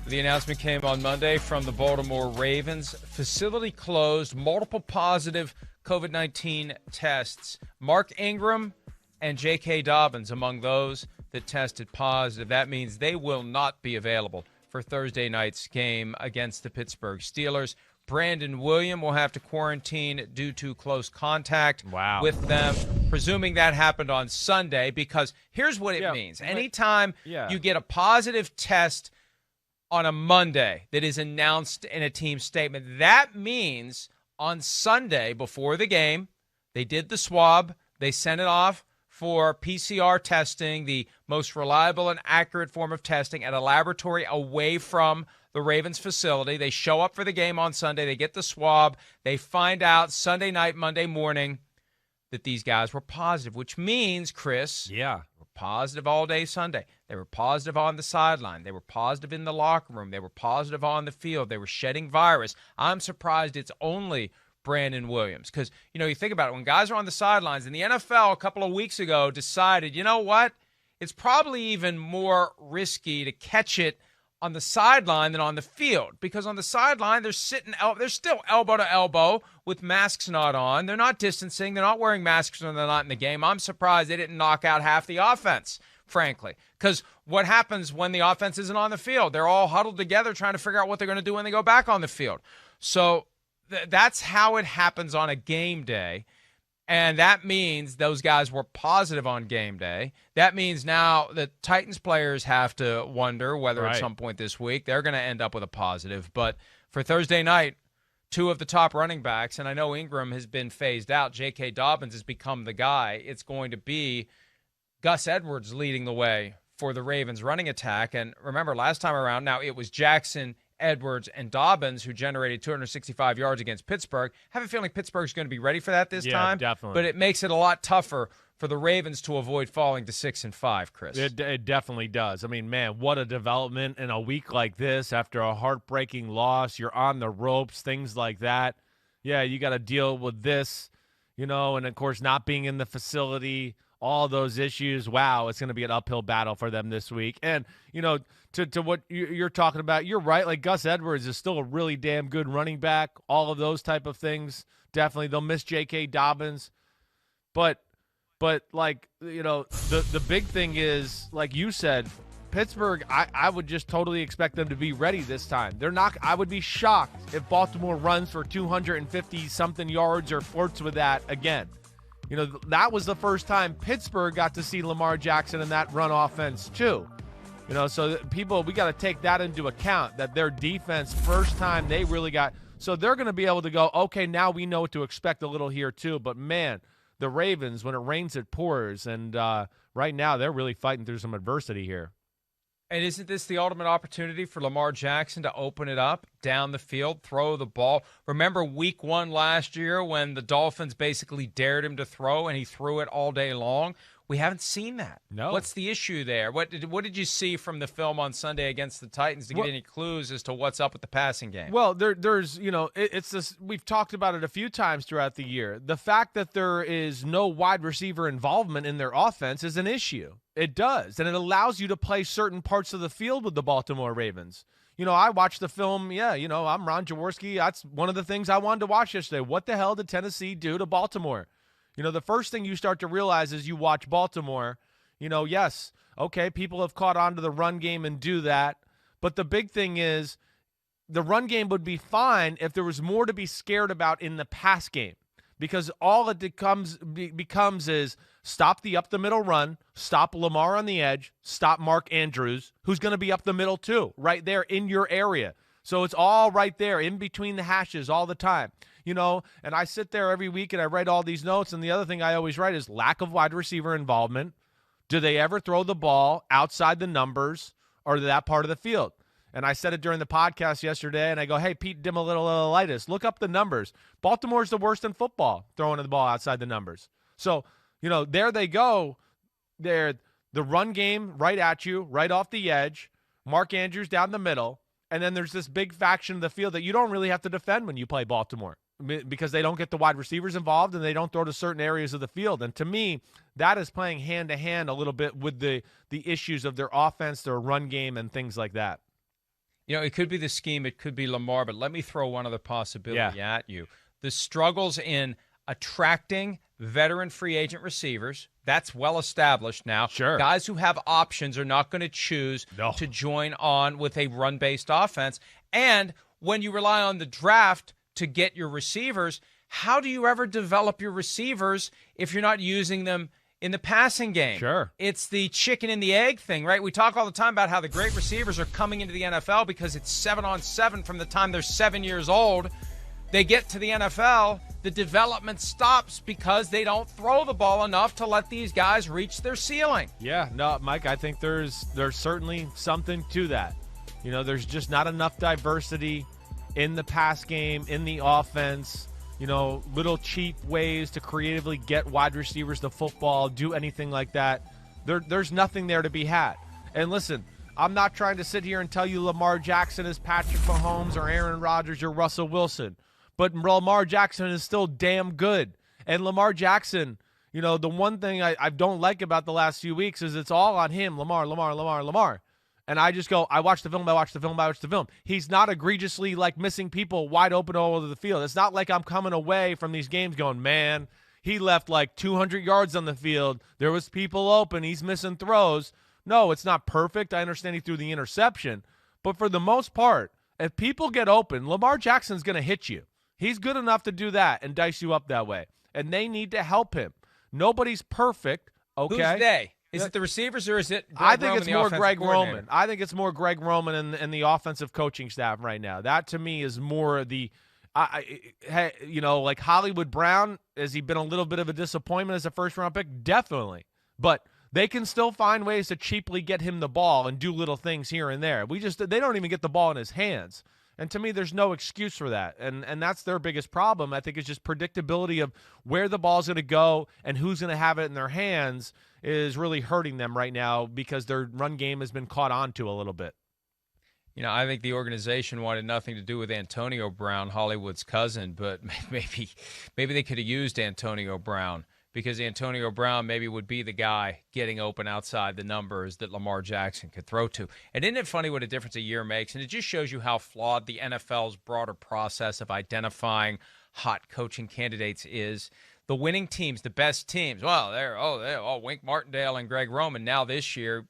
The announcement came on Monday from the Baltimore Ravens. Facility closed, multiple positive COVID-19 tests. Mark Ingram and J.K. Dobbins among those that tested positive. That means they will not be available for Thursday night's game against the Pittsburgh Steelers. Brandon Williams will have to quarantine due to close contact with them, presuming that happened on Sunday, because here's what it means. Anytime you get a positive test on a Monday that is announced in a team statement, that means on Sunday before the game, they did the swab, they sent it off for PCR testing, the most reliable and accurate form of testing at a laboratory away from the Ravens facility. They show up for the game on Sunday, they get the swab, they find out Sunday night, Monday morning that these guys were positive, which means, Chris, positive all day Sunday. They were positive on the sideline. They were positive in the locker room. They were positive on the field. They were shedding virus. I'm surprised it's only Brandon Williams because, you think about it, when guys are on the sidelines, and the NFL a couple of weeks ago decided, you know what, it's probably even more risky to catch it on the sideline than on the field, because on the sideline they're still elbow to elbow with masks not on. They're not distancing. They're not wearing masks when they're not in the game. I'm surprised they didn't knock out half the offense, frankly, because what happens when the offense isn't on the field? They're all huddled together trying to figure out what they're going to do when they go back on the field. So that's how it happens on a game day. And that means those guys were positive on game day. That means now the Titans players have to wonder whether at some point this week they're going to end up with a positive. But for Thursday night, two of the top running backs, and I know Ingram has been phased out, J.K. Dobbins has become the guy. It's going to be Gus Edwards leading the way for the Ravens running attack. And remember, last time around, now it was Jackson, Edwards, and Dobbins who generated 265 yards against Pittsburgh. I have a feeling Pittsburgh's going to be ready for that this time. Definitely. But it makes it a lot tougher for the Ravens to avoid falling to 6-5, Chris. It definitely does. I mean, man, what a development in a week like this after a heartbreaking loss. You're on the ropes, things like that. Yeah, you got to deal with this, and, of course, not being in the facility, all those issues. Wow, it's going to be an uphill battle for them this week. And, to what you're talking about, you're right. Like, Gus Edwards is still a really damn good running back. All of those type of things, definitely. They'll miss J.K. Dobbins. But like, the big thing is, like you said, Pittsburgh, I would just totally expect them to be ready this time. They're not. I would be shocked if Baltimore runs for 250-something yards or flirts with that again. That was the first time Pittsburgh got to see Lamar Jackson in that run offense too. So people, we got to take that into account, that their defense, first time they really got. So they're going to be able to go, okay, now we know what to expect a little here too. But, man, the Ravens, when it rains, it pours. And right now they're really fighting through some adversity here. And isn't this the ultimate opportunity for Lamar Jackson to open it up down the field, throw the ball? Remember week 1 last year when the Dolphins basically dared him to throw and he threw it all day long? We haven't seen that. No. What's the issue there? What did you see from the film on Sunday against the Titans to get any clues as to what's up with the passing game? Well, there's it's this. We've talked about it a few times throughout the year. The fact that there is no wide receiver involvement in their offense is an issue. It does, and it allows you to play certain parts of the field with the Baltimore Ravens. I watched the film. I'm Ron Jaworski. That's one of the things I wanted to watch yesterday. What the hell did Tennessee do to Baltimore? The first thing you start to realize as you watch Baltimore, yes, okay, people have caught on to the run game and do that. But the big thing is the run game would be fine if there was more to be scared about in the pass game, because all it becomes is stop the up-the-middle run, stop Lamar on the edge, stop Mark Andrews, who's going to be up the middle too, right there in your area. So it's all right there in between the hashes all the time. And I sit there every week and I write all these notes. And the other thing I always write is lack of wide receiver involvement. Do they ever throw the ball outside the numbers or that part of the field? And I said it during the podcast yesterday, and I go, hey, Pete Dimolitolitis, look up the numbers. Baltimore's the worst in football, throwing the ball outside the numbers. So, there they go. They're the run game right at you, right off the edge. Mark Andrews down the middle. And then there's this big faction of the field that you don't really have to defend when you play Baltimore, because they don't get the wide receivers involved and they don't throw to certain areas of the field. And to me, that is playing hand-to-hand a little bit with the issues of their offense, their run game, and things like that. It could be the scheme. It could be Lamar. But let me throw one other possibility at you. The struggles in attracting veteran free agent receivers, that's well established now. Sure. Guys who have options are not going to choose to join on with a run-based offense. And when you rely on the draft to get your receivers, how do you ever develop your receivers if you're not using them in the passing game? Sure. It's the chicken and the egg thing, right? We talk all the time about how the great receivers are coming into the NFL because it's 7-on-7 from the time they're 7 years old. They get to the NFL, the development stops because they don't throw the ball enough to let these guys reach their ceiling. Yeah, no, Mike, I think there's certainly something to that. There's just not enough diversity in the pass game, in the offense. Little cheap ways to creatively get wide receivers the football, do anything like that. There's nothing there to be had. And listen, I'm not trying to sit here and tell you Lamar Jackson is Patrick Mahomes or Aaron Rodgers or Russell Wilson. But Lamar Jackson is still damn good. And Lamar Jackson, the one thing I don't like about the last few weeks is it's all on him, Lamar. And I just go, I watch the film. He's not egregiously missing people wide open all over the field. It's not like I'm coming away from these games going, man, he left 200 yards on the field. There was people open. He's missing throws. No, it's not perfect. I understand he threw the interception. But for the most part, if people get open, Lamar Jackson's going to hit you. He's good enough to do that and dice you up that way. And they need to help him. Nobody's perfect, okay? Who's they? Is it the receivers or is it Greg I think Roman, it's more Greg coordinator? Roman. I think it's more Greg Roman and the offensive coaching staff right now. That, to me, is more the Hollywood Brown, has he been a little bit of a disappointment as a first-round pick? Definitely. But they can still find ways to cheaply get him the ball and do little things here and there. They don't even get the ball in his hands. And to me, there's no excuse for that. And that's their biggest problem. I think it's just predictability of where the ball's going to go and who's going to have it in their hands is really hurting them right now because their run game has been caught on to a little bit. I think the organization wanted nothing to do with Antonio Brown, Hollywood's cousin, but maybe they could have used Antonio Brown because Antonio Brown maybe would be the guy getting open outside the numbers that Lamar Jackson could throw to. And isn't it funny what a difference a year makes? And it just shows you how flawed the NFL's broader process of identifying hot coaching candidates is. The winning teams, the best teams, well, they're Wink Martindale and Greg Roman. Now this year,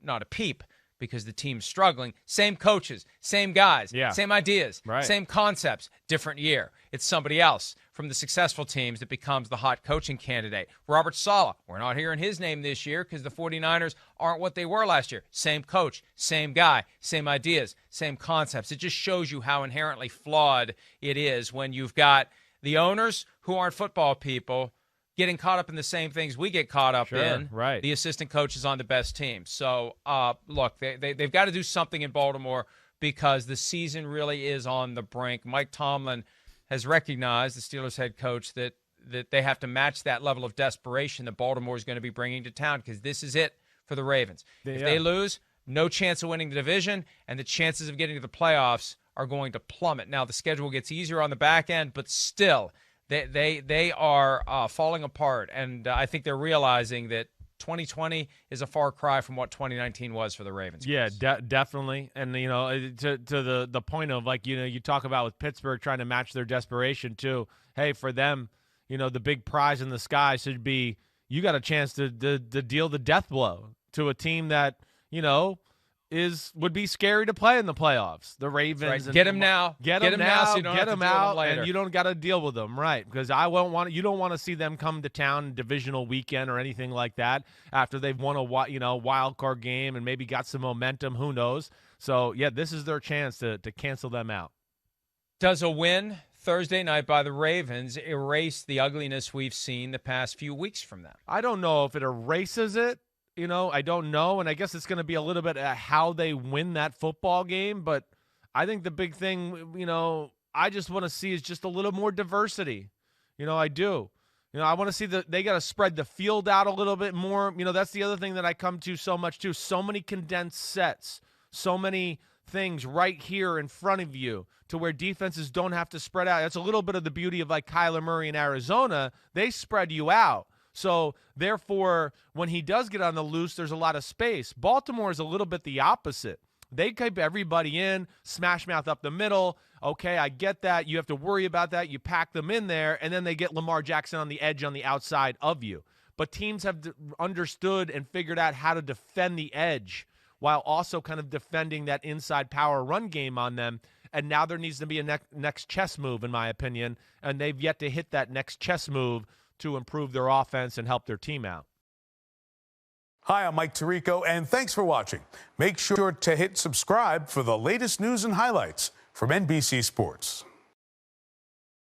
not a peep because the team's struggling. Same coaches, same guys, same ideas, same concepts, different year. It's somebody else from the successful teams that becomes the hot coaching candidate. Robert Saleh, we're not hearing his name this year because the 49ers aren't what they were last year. Same coach, same guy, same ideas, same concepts. It just shows you how inherently flawed it is when you've got the owners who aren't football people getting caught up in the same things we get caught up in. Right. The assistant coaches on the best team. So, look, they've got to do something in Baltimore because the season really is on the brink. Mike Tomlin has recognized, the Steelers head coach, that they have to match that level of desperation that Baltimore is going to be bringing to town because this is it for the Ravens. If they lose, no chance of winning the division, and the chances of getting to the playoffs are going to plummet. Now, the schedule gets easier on the back end, but still, they are falling apart, and I think they're realizing that 2020 is a far cry from what 2019 was for the Ravens. Yeah, definitely. And, to the point of, you talk about with Pittsburgh trying to match their desperation too. Hey, for them, the big prize in the sky should be you got a chance to deal the death blow to a team that, would be scary to play in the playoffs. The Ravens. Right. Get them now. Get them now. So you don't get have to them deal with out, them later. and you don't got to deal with them, right? Because you don't want to see them come to town divisional weekend or anything like that after they've won a wild card game and maybe got some momentum. Who knows? So yeah, this is their chance to cancel them out. Does a win Thursday night by the Ravens erase the ugliness we've seen the past few weeks from them? I don't know if it erases it. I don't know, and I guess it's going to be a little bit how they win that football game, but I think the big thing, I just want to see is just a little more diversity. I do. I want to see they got to spread the field out a little bit more. That's the other thing that I come to so much too. So many condensed sets, so many things right here in front of you to where defenses don't have to spread out. That's a little bit of the beauty of Kyler Murray in Arizona. They spread you out. So, therefore, when he does get on the loose, there's a lot of space. Baltimore is a little bit the opposite. They keep everybody in, smash mouth up the middle. Okay, I get that. You have to worry about that. You pack them in there, and then they get Lamar Jackson on the edge on the outside of you. But teams have understood and figured out how to defend the edge while also kind of defending that inside power run game on them. And now there needs to be a next chess move, in my opinion, and they've yet to hit that next chess move to improve their offense and help their team out. Hi, I'm Mike Tirico, and thanks for watching. Make sure to hit subscribe for the latest news and highlights from NBC Sports.